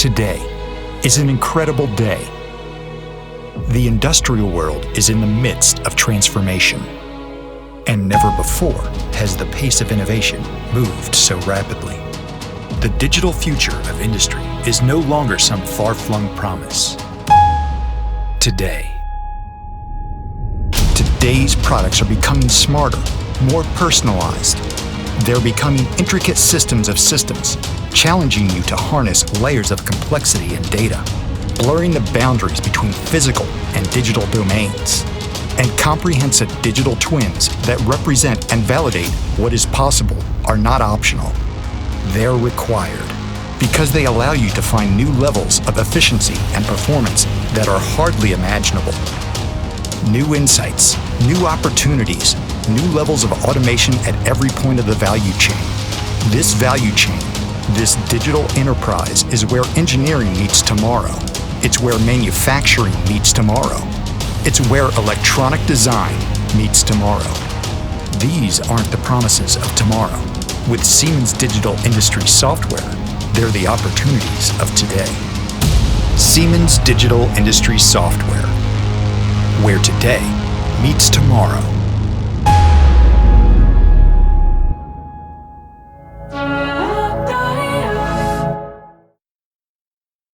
Today is an incredible day. The industrial world is in the midst of transformation, and never before has the pace of innovation moved so rapidly. The digital future of industry is no longer some far-flung promise. Today's products are becoming smarter, more personalized. They're becoming intricate systems of systems, challenging you to harness layers of complexity and data, blurring the boundaries between physical and digital domains, and comprehensive digital twins that represent and validate what is possible are not optional. They're required because they allow you to find new levels of efficiency and performance that are hardly imaginable. New insights, new opportunities, new levels of automation at every point of the value chain. This value chain, this digital enterprise, is where engineering meets tomorrow. It's where manufacturing meets tomorrow. It's where electronic design meets tomorrow. These aren't the promises of tomorrow. With Siemens Digital Industries software, they're the opportunities of today. Siemens Digital Industries software, where today meets tomorrow.